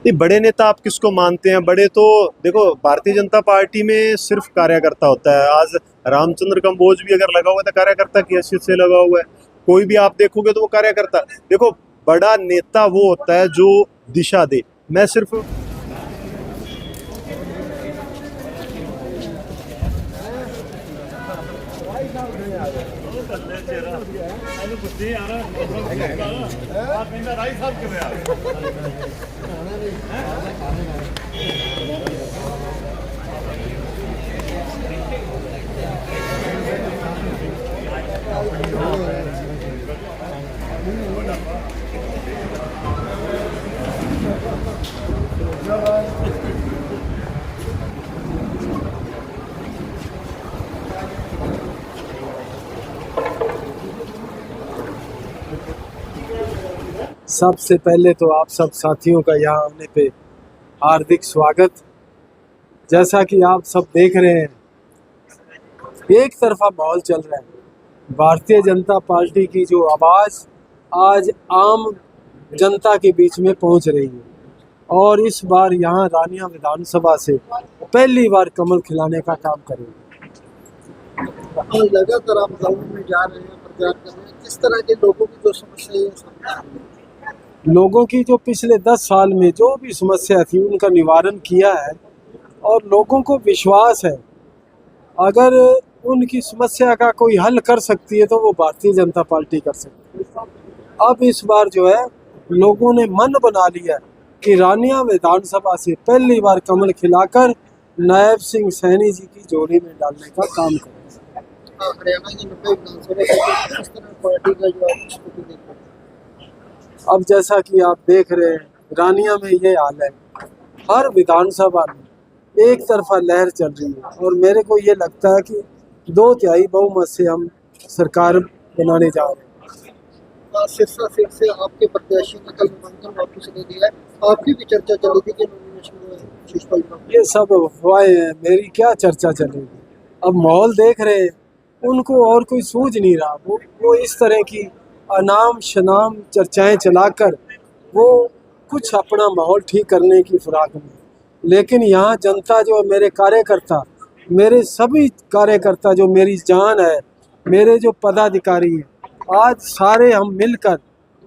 ये बड़े नेता आप किसको मानते हैं? बड़े तो देखो, भारतीय जनता पार्टी में सिर्फ कार्यकर्ता होता है। आज रामचंद्र कंबोज भी अगर लगा हुआ है तो कार्यकर्ता की हैसियत से लगा हुआ है। कोई भी आप देखोगे तो वो कार्यकर्ता। देखो, बड़ा नेता वो होता है जो दिशा दे। मैं सिर्फ सबसे पहले तो आप सब साथियों का यहाँ आने पे हार्दिक स्वागत। जैसा कि आप सब देख रहे हैं, एक तरफा माहौल चल रहा है। भारतीय जनता पार्टी की जो आवाज़ आज आम जनता के बीच में पहुंच रही है और इस बार यहाँ रानिया विधानसभा से पहली बार कमल खिलाने का काम करेंगे। लगातार आप गाँव में जा रहे हैं, प्रचार कर रहे हैं, किस तरह के लोगों की जो समस्या है, लोगों की जो पिछले 10 साल में जो भी समस्या थी उनका निवारण किया है और लोगों को विश्वास है अगर उनकी समस्या का कोई हल कर सकती है तो वो भारतीय जनता पार्टी कर सकती है। अब इस बार जो है लोगों ने मन बना लिया कि रानिया विधानसभा से पहली बार कमल खिलाकर नायब सिंह सैनी जी की जोड़ी में डालने का काम करेंगे। हरियाणा की 90 विधानसभा किस तरह पार्टी का जो आप स्थिति देख रहे हैं? अब जैसा कि आप देख रहे हैं, रानिया में ये हाल है, हर विधानसभा में एक तरफा लहर चल रही है और मेरे को ये लगता है कि 2/3 बहुमत से हम सरकार बनाने जा रहे हैं। सिरसा सीट से आपके प्रत्याशी ने कल नामांकन वापस ले लिया है, आपकी भी चर्चा चली थी कि नॉमिनेशन शिषपाल ये सब अफवाहें हैं, मेरी क्या चर्चा चलेगी। अब माहौल देख रहे हैं, उनको और कोई सूझ नहीं रहा। वो इस तरह की अनाम शनाम चर्चाएं चलाकर वो कुछ अपना माहौल ठीक करने की फिराक में। लेकिन यहाँ जनता जो मेरे कार्यकर्ता, मेरे सभी कार्यकर्ता जो मेरी जान है, मेरे जो पदाधिकारी हैं, आज सारे हम मिलकर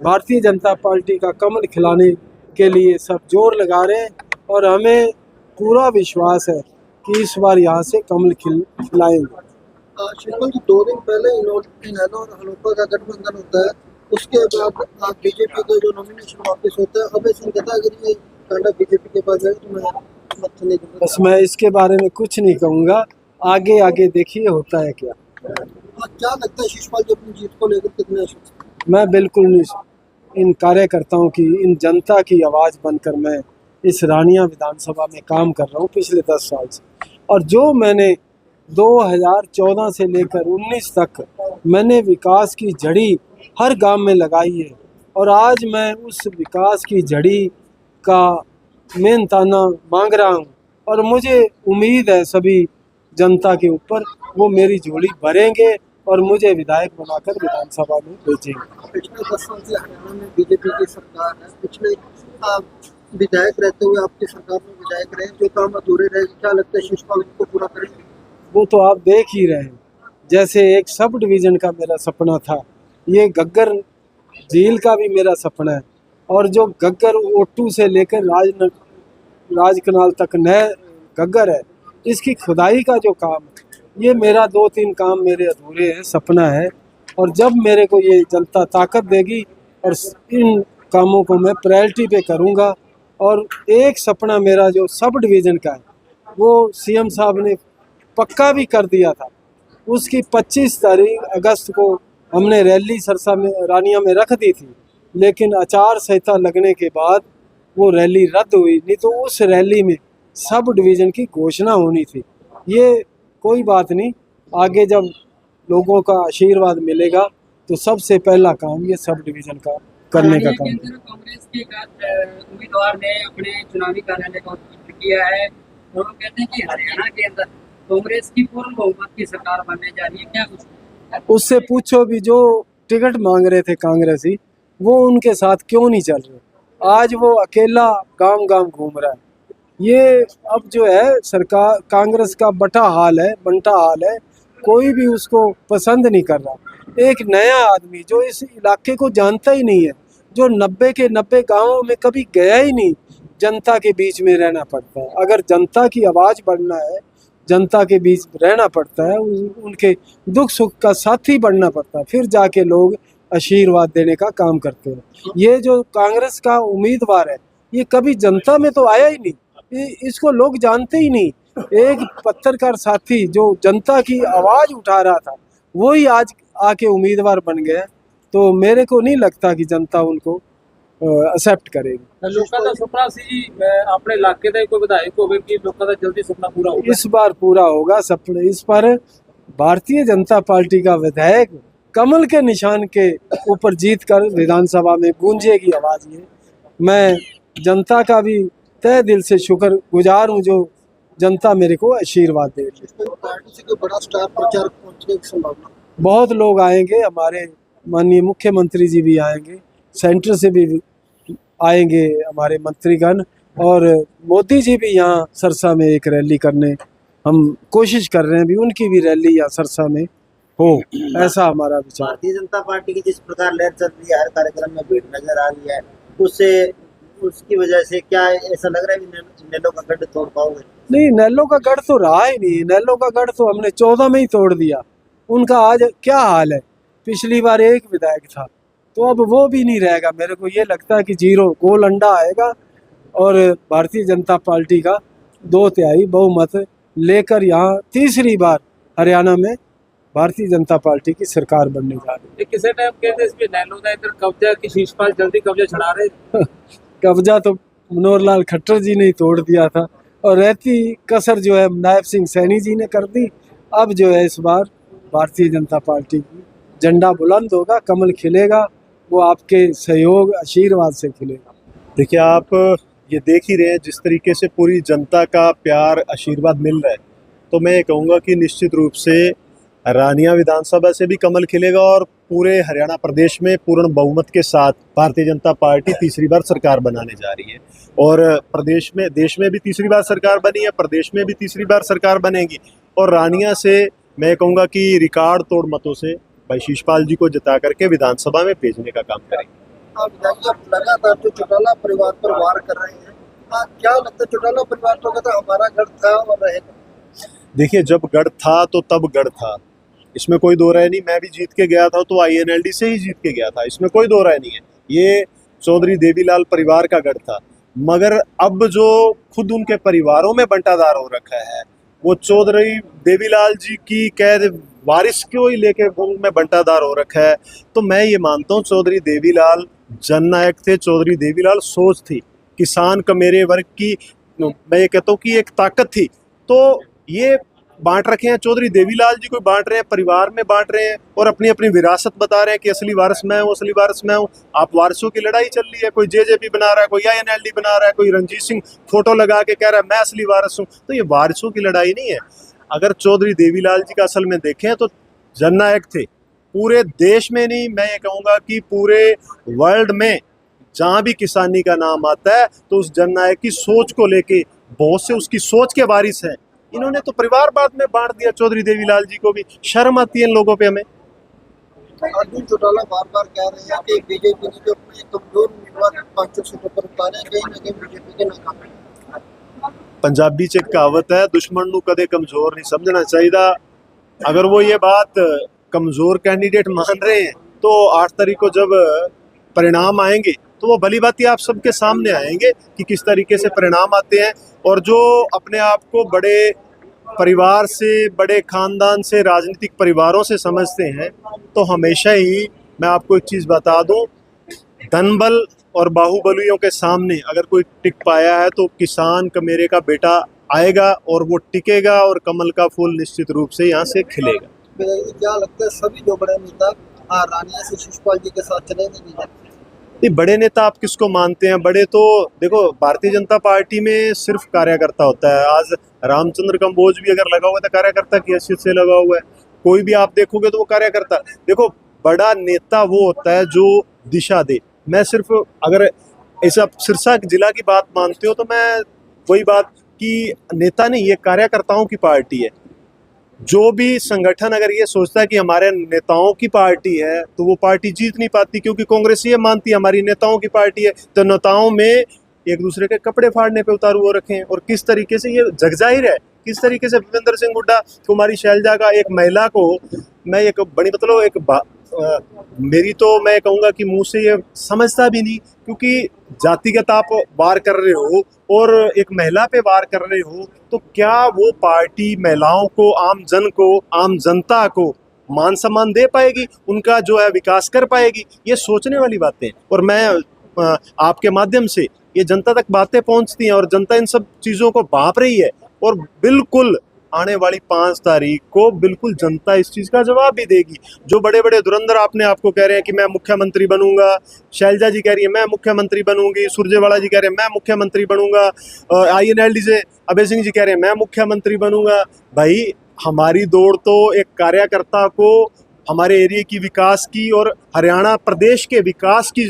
भारतीय जनता पार्टी का कमल खिलाने के लिए सब जोर लगा रहे हैं और हमें पूरा विश्वास है कि इस बार यहाँ से कमल खिलाएंगे। शिवपाल जी, 2 दिन पहले इनेलो और हलोपा का गठबंधन होता है, उसके बाद आप बीजेपी का जो नॉमिनेशन वापस होता है, अभय सिंह कहता है अगर ये कांडा बीजेपी के पास जाए तो मैं मत चले दूंगा। बस मैं इसके बारे में कुछ नहीं कहूँगा, आगे आगे देखिए होता है क्या। क्या लगता है शिषपाल जी अपनी जीत को लेकर कितने आश्वस्त? मैं बिल्कुल नहीं, इन कार्यकर्ताओं की, इन जनता की आवाज़ बनकर मैं इस रानिया विधानसभा में काम कर रहा हूँ पिछले 10 साल से। और जो मैंने 2014 से लेकर 19 तक मैंने विकास की झड़ी हर गांव में लगाई है और आज मैं उस विकास की झड़ी का मेहनताना मांग रहा हूँ और मुझे उम्मीद है सभी जनता के ऊपर वो मेरी झोली भरेंगे और मुझे विधायक बनाकर विधानसभा में भेजेंगे। पिछले 10 साल से हरियाणा में बीजेपी की सरकार है, पिछले विधायक रहते हुए आपकी सरकार में विधायक रहे, जो काम अधूरे रहे, क्या लगता है शिषपाल उनको पूरा करेंगे? वो तो आप देख ही रहे हैं। जैसे एक सब डिवीज़न का मेरा सपना था, ये घग्गर झील का भी मेरा सपना है और जो घग्गर ओटू से लेकर राज कनाल तक नए घग्गर है, इसकी खुदाई का जो काम है, ये मेरा 2-3 काम मेरे अधूरे हैं, सपना है। और जब मेरे को ये जनता ताकत देगी और इन कामों को मैं प्रायोरिटी पे करूँगा। और एक सपना मेरा जो सब डिवीज़न का है, वो सीएम साहब ने पक्का भी कर दिया था। उसकी 25 तारीख अगस्त को हमने रैली सरसा में रानिया में रख दी थी, लेकिन आचार संहिता लगने के बाद वो रैली रद्द हुई, नहीं तो उस रैली में सब डिवीज़न की घोषणा होनी थी। ये कोई बात नहीं, आगे जब लोगों का आशीर्वाद मिलेगा तो सबसे पहला काम ये सब डिवीज़न का करने का काम। कांग्रेस के उम्मीदवार ने अपने चुनावी कार्यालय का उद्घाटन किया है और वो कहते हैं कि हरियाणा के अंदर कांग्रेस की पूर्ण बहुमत की सरकार बनने जा रही है, क्या कुछ? उससे पूछो भी, जो टिकट मांग रहे थे कांग्रेसी, वो उनके साथ क्यों नहीं चल रहे। आज वो अकेला गांव गांव घूम रहा है। ये अब जो है सरकार कांग्रेस का बंटा हाल है, कोई भी उसको पसंद नहीं कर रहा। एक नया आदमी जो इस इलाके को जानता ही नहीं है, जो 90 के 90 गांवों में कभी गया ही नहीं, जनता के बीच में रहना पड़ता है। अगर जनता की आवाज़ बढ़ना है, जनता के बीच रहना पड़ता है, उनके दुख सुख का साथी बनना पड़ता है, फिर जाके लोग आशीर्वाद देने का काम करते हैं। ये जो कांग्रेस का उम्मीदवार है, ये कभी जनता में तो आया ही नहीं, इसको लोग जानते ही नहीं। एक पत्रकार साथी जो जनता की आवाज़ उठा रहा था, वही आज आके उम्मीदवार बन गया। तो मेरे को नहीं लगता कि जनता उनको एक्सेप्ट करेगी। ਲੋਕਾਂ ਦਾ ਸੁਪਨਾ ਸੀ ਜੀ ਆਪਣੇ ਇਲਾਕੇ ਦਾ ਹੀ ਕੋਈ ਵਿਧਾਇਕ ਹੋਵੇ ਕਿ ਲੋਕਾਂ ਦਾ ਜਲਦੀ ਸੁਪਨਾ पूरा होगा। इस बार पूरा होगा सपना। इस पर भारतीय जनता पार्टी का विधायक कमल के निशान के ऊपर जीत कर विधानसभा में गूंजेगी आवाज़। ये मैं जनता का भी तहे दिल से शुक्रगुजार हूँ जो जनता मेरे को आशीर्वाद दे रही है। इसमें पार्टी से कोई बड़ा स्टार प्रचारक पहुंचने की संभावना? बहुत लोग आएंगे, हमारे माननीय मुख्यमंत्री जी भी आएंगे, सेंटर से भी आएंगे हमारे मंत्रीगण, और मोदी जी भी यहाँ सरसा में एक रैली करने हम कोशिश कर रहे हैं भी उनकी भी रैली यहाँ सरसा में हो, ऐसा हमारा विचार। भारतीय जनता पार्टी की जिस प्रकार लहर चल रही है, हर कार्यक्रम में भीड़ नजर आ रही है, उससे उसकी वजह से क्या ऐसा लग रहा है कि नैलो का गढ़ तोड़ पाओगे? नहीं, नैलो का गढ़ तो रहा ही नहीं। नैलो का गढ़ तो हमने 14 में ही तोड़ दिया। उनका आज क्या हाल है? पिछली बार एक विधायक था, तो अब वो भी नहीं रहेगा। मेरे को ये लगता है कि 0 गोल अंडा आएगा और भारतीय जनता पार्टी का 2/3 बहुमत लेकर यहाँ तीसरी बार हरियाणा में भारतीय जनता पार्टी की सरकार बनने जा रही ਇਹ ਕਿਸੇ ਟਾਈਮ ਕਹਿੰਦੇ ਇਸ ਵੀ ਨੈਲੋ ਦਾ ਇੱਧਰ ਕਬਜ਼ਾ ਕਿ ਸ਼ੀਸ਼ਪਾਲ जल्दी कब्जा छड़ा रहे। है। कब्जा तो मनोहर लाल खट्टर जी ने ही तोड़ दिया था, और रहती कसर जो है नायब सिंह सैनी जी ने कर दी। अब जो है इस बार भारतीय जनता पार्टी की झंडा बुलंद होगा, कमल खिलेगा, वो आपके सहयोग आशीर्वाद से खिलेगा। देखिए, आप ये देख ही रहे हैं जिस तरीके से पूरी जनता का प्यार आशीर्वाद मिल रहा है, तो मैं ये कहूँगा कि निश्चित रूप से रानिया विधानसभा से भी कमल खिलेगा और पूरे हरियाणा प्रदेश में पूर्ण बहुमत के साथ भारतीय जनता पार्टी तीसरी बार सरकार बनाने जा रही है। और प्रदेश में, देश में भी तीसरी बार सरकार बनी है, प्रदेश में भी तीसरी बार सरकार बनेगी। और रानिया से मैं कहूँगा कि रिकॉर्ड तोड़ मतों से भाई शीशपाल जी को जिता करके विधानसभा में भेजने का काम करेंगे। आप बताइए, आप लगातार जो चौटाला परिवार पर वार कर रहे हैं, क्या लगता है? चौटाला परिवार तो कहता है हमारा गढ़ था और रहेगा। देखिए, जब गढ़ था तो तब गढ़ था, इसमें कोई दो राय नहीं। मैं भी जीत के गया था तो INLD से ही जीत के गया था, इसमें कोई दो राय नहीं है। ये चौधरी देवीलाल परिवार का गढ़ था, मगर अब जो खुद उनके परिवारों में बंटादार हो रखा है, वो चौधरी देवीलाल जी की कैद वारिस को ही लेके उनमें बंटादार हो रखा है। तो मैं ये मानता हूँ चौधरी देवीलाल जननायक थे, चौधरी देवीलाल सोच थी, किसान का मेरे वर्ग की मैं ये कहता हूँ कि एक ताकत थी। तो ये बांट रखे हैं, चौधरी देवीलाल जी को बांट रहे हैं, परिवार में बांट रहे हैं और अपनी अपनी विरासत बता रहे हैं कि असली वारिस मैं हूँ, असली वारिस मैं हूँ। आप वारिसों की लड़ाई चल रही है, कोई JJP बना रहा है, कोई INLD बना रहा है, कोई रणजीत सिंह फोटो लगा के कह रहा है मैं असली वारिस हूँ। तो ये वारिसों की लड़ाई नहीं है। अगर चौधरी देवीलाल जी का असल में देखें तो जननायक थे, पूरे देश में नहीं, मैं ये कहूँगा कि पूरे वर्ल्ड में जहाँ भी किसानी का नाम आता है तो उस जननायक की सोच को लेके बहुत से उसकी सोच के वारिस हैं। इन्होंने तो परिवार बाद में बांट दिया चौधरी देवीलाल जी को भी। शर्म आती है इन लोगों पे हमें। अर्जुन चौटाला बार बार कह रहे हैं कि बीजेपी ने जो अपने कमजोर उम्मीदवार 500 सीटों पर उतारे, कहीं ना कहीं बीजेपी के नाकाम। पंजाबी च एक कहावत है, दुश्मन नू कदे कमजोर नहीं समझना चाहिए। अगर वो ये बात कमजोर कैंडिडेट मान रहे हैं तो 8 तारीख को जब परिणाम आएंगे तो वो भली बात ही आप सबके सामने आएंगे कि किस तरीके से परिणाम आते हैं। और जो अपने आप को बड़े परिवार से, बड़े खानदान से, राजनीतिक परिवारों से समझते हैं, तो हमेशा ही मैं आपको एक चीज़ बता दूं, धनबल और बाहुबलियों के सामने अगर कोई टिक पाया है तो किसान का मेरे का बेटा आएगा और वो टिकेगा और कमल का फूल निश्चित रूप से यहाँ से खिलेगा। क्या लगता है सभी जो बड़े नेता रानिया से शिशपाल जी के साथ चलेंगे? नहीं, बड़े नेता आप किसको मानते हैं? बड़े तो देखो, भारतीय जनता पार्टी में सिर्फ कार्यकर्ता होता है। आज रामचंद्र कंबोज भी अगर लगा हुआ है तो कार्यकर्ता की हैसियत से लगा हुआ है। कोई भी आप देखोगे तो वो कार्यकर्ता। देखो, बड़ा नेता वो होता है जो दिशा दे। मैं सिर्फ अगर इस आप सिरसा जिला की बात मानते हो तो मैं वही बात कि नेता नहीं, ये कार्यकर्ताओं की पार्टी है। जो भी संगठन अगर ये सोचता है कि हमारे नेताओं की पार्टी है तो वो पार्टी जीत नहीं पाती, क्योंकि कांग्रेस ये मानती है हमारी नेताओं की पार्टी है। तो नेताओं में एक दूसरे के कपड़े फाड़ने पे उतारू हो रखे हैं। और किस तरीके से ये जगजाहिर है, किस तरीके से भूपेंद्र सिंह हुड्डा, कुमारी शैलजा का, एक महिला को मैं एक बड़ी मतलब मेरी तो मैं कहूँगा कि मुंह से ये समझता भी नहीं, क्योंकि जातिगत आप वार कर रहे हो और एक महिला पे वार कर रहे हो, तो क्या वो पार्टी महिलाओं को, आम जन को, आम जनता को मान सम्मान दे पाएगी, उनका जो है विकास कर पाएगी? ये सोचने वाली बातें हैं। और मैं आपके माध्यम से ये जनता तक बातें पहुंचती हैं और जनता इन सब चीज़ों को भांप रही है। और बिल्कुल आने वाली 5 तारीख को बिल्कुल जनता इस चीज़ का जवाब भी देगी। जो बड़े बड़े धुरंधर आपने आपको कह रहे हैं कि मैं मुख्यमंत्री बनूंगा, शैलजा जी कह रही है मैं मुख्यमंत्री बनूंगी, सुरजेवाला जी कह रहे हैं मैं मुख्यमंत्री बनूंगा, INLD से अभय सिंह जी कह रहे हैं मैं मुख्यमंत्री बनूंगा। भाई हमारी दौड़ तो एक कार्यकर्ता को हमारे एरिया की विकास की और हरियाणा प्रदेश के विकास की,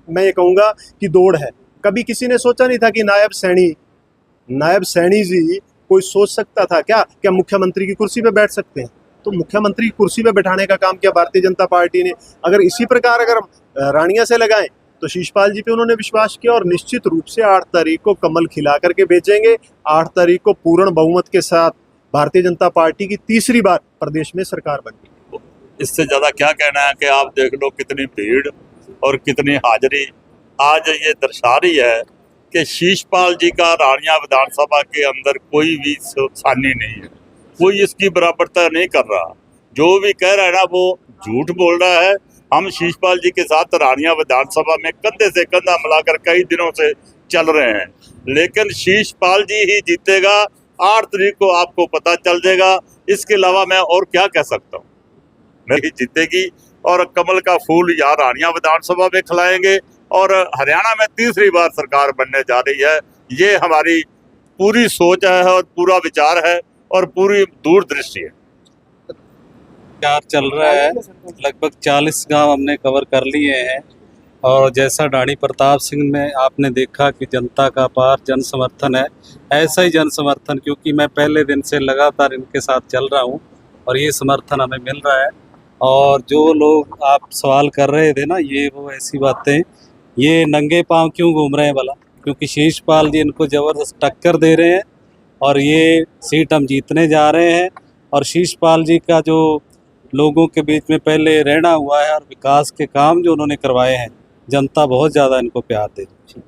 मैं ये कहूँगा कि दौड़ है। कभी किसी ने सोचा नहीं था कि नायब सैनी जी कोई सोच सकता था क्या मुख्यमंत्री की कुर्सी पे बैठ सकते हैं? तो मुख्यमंत्री की कुर्सी पे बैठाने का काम किया भारतीय जनता पार्टी ने। अगर इसी प्रकार अगर रानिया से लगाएं तो शीशपाल जी पे उन्होंने विश्वास किया और निश्चित रूप से 8 तारीख को कमल खिला करके भेजेंगे। 8 तारीख को पूर्ण बहुमत के साथ भारतीय जनता पार्टी की तीसरी बार प्रदेश में सरकार बनेगी। इससे ज़्यादा क्या कहना है कि आप देख लो कितनी भीड़ और कितनी हाजिरी आज ये दर्शा रही है कि शीशपाल जी का रानिया विधानसभा के अंदर कोई भी सानी नहीं है, कोई इसकी बराबरता नहीं कर रहा। जो भी कह रहा है ना वो झूठ बोल रहा है। हम शीशपाल जी के साथ रानिया विधानसभा में कंधे से कंधा मिलाकर कई दिनों से चल रहे हैं, लेकिन शीशपाल जी ही जीतेगा। 8 तारीख को आपको पता चल जाएगा। इसके अलावा मैं और क्या कह सकता हूँ। नहीं जीतेगी और कमल का फूल यहाँ रानिया विधानसभा में खिलाएंगे और हरियाणा में तीसरी बार सरकार बनने जा रही है। ये हमारी पूरी सोच है और पूरा विचार है और पूरी दूरदृष्टि है। विचार चल रहा है, लगभग 40 गांव हमने कवर कर लिए हैं और जैसा ढाणी प्रताप सिंह में आपने देखा कि जनता का अपार जन समर्थन है, ऐसा ही जन समर्थन, क्योंकि मैं पहले दिन से लगातार इनके साथ चल रहा हूं और ये समर्थन हमें मिल रहा है। और जो लोग आप सवाल कर रहे थे ना, ये वो ऐसी बातें, ये नंगे पांव क्यों घूम रहे हैं भला? क्योंकि शीशपाल जी इनको ज़बरदस्त टक्कर दे रहे हैं और ये सीट हम जीतने जा रहे हैं। और शीशपाल जी का जो लोगों के बीच में पहले रहना हुआ है और विकास के काम जो उन्होंने करवाए हैं, जनता बहुत ज़्यादा इनको प्यार दे रही है।